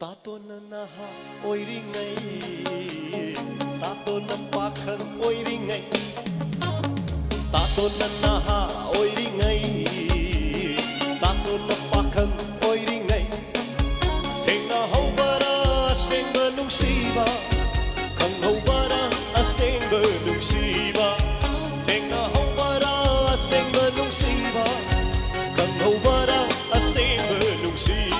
Tato na naha oiringai, tato na pakhang oiringai, tato na naha oiringai, tato na pakhang oiringai. Tengna haubara aseng manungsiba, kang haubara aseng manungsiba. Tengna haubara aseng manungsiba, kang haubara aseng manungsiba.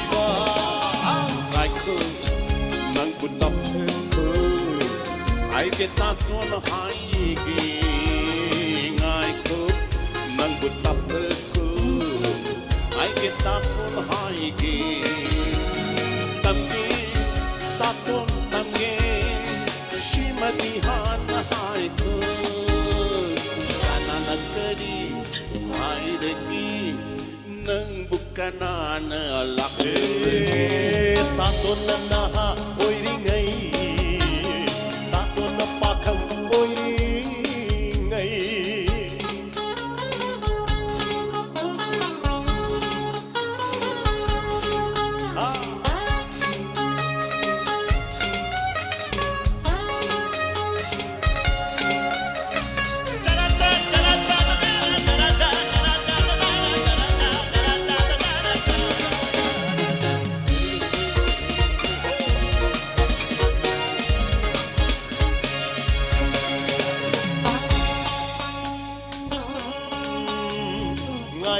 I get that on a high game. I cook, none would not cook. I get that on a high game. Tapon, again. She might be hard a high cook. Anana curry, high the key. Nang bukanana laki. Tapon na naha, oiringai.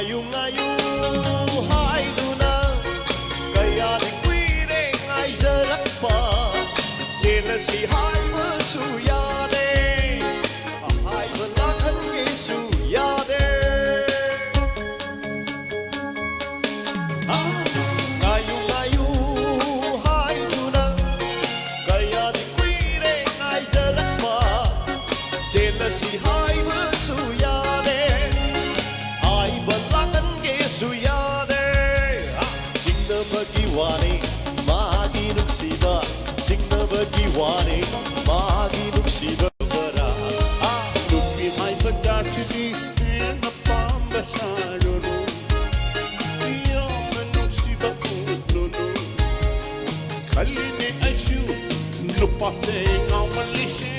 Ngayu hai duna kaya di kuire ngai jarak pa sila si hai masuyade hai belakang gesuyade ngayu hai duna kaya di kuire ngai jarak pa sila si hai masuyade Suyade, Jingna Bagiwani, Magi Nuksiba, Jingna Bagiwani, Magi Nuksiba Bara. Look me my Badati in the palm the shadow. Yom Nuksiba Kuno, Kalini Ashu, Nupase, Namalishi.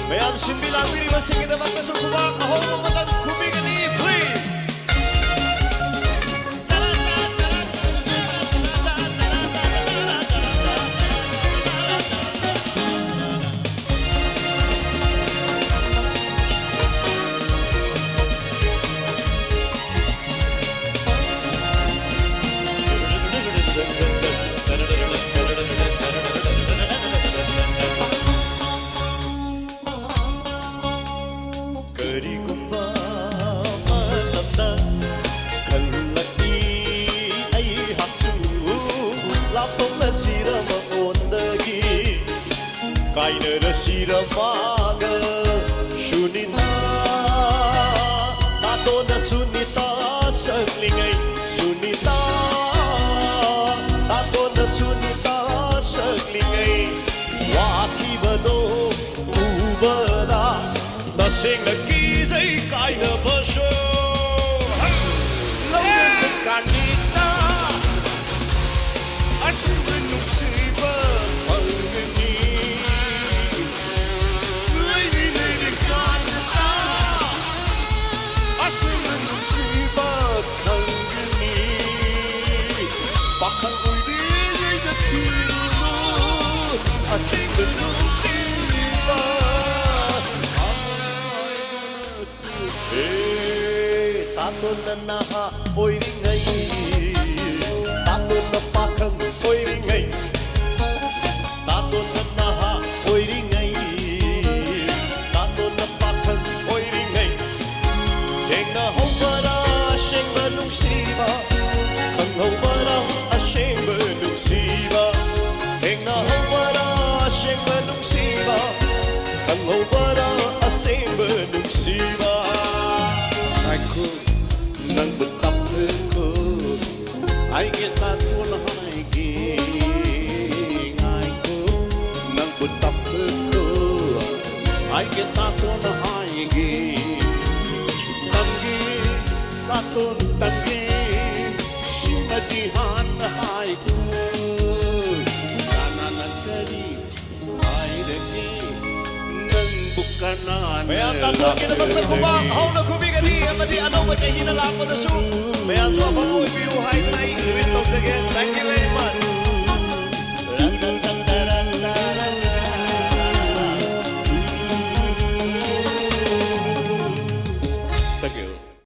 Mayam sembilan pilih masih kita pakai suku bang, ahok makan kuping ini, please. Kainera siramaga Shunita Tato na sunita Saglingai Shunita Tato na sunita Saglingai Wakibado Ubada Tasing na kizay Kaina basyo Launan na kanita Asin nuksiba Pagani Tato na naha oiringai, tato na pakhang oiringai, tato na naha oiringai, tato na pakhang oiringai. Tengna haubara sheng manung nungsiba Kanghawara asyengba nungsiba Engna hawara asyengba nungsiba Kanghawara asyengba nungsiba Aku nang betapku Ay gitatun haiging Aku nang betapku Ay gitatun haiging Tanggi tatun tanggi Simadihan haiku Kananan kari ay deki Nang bukanan Mayang tatlo kita magtagubang Hau na kumigani Amadi ano ba kayo hinalako na su Mayang tuwa pa mo ibiuhay tayo Luis Tog again Thank you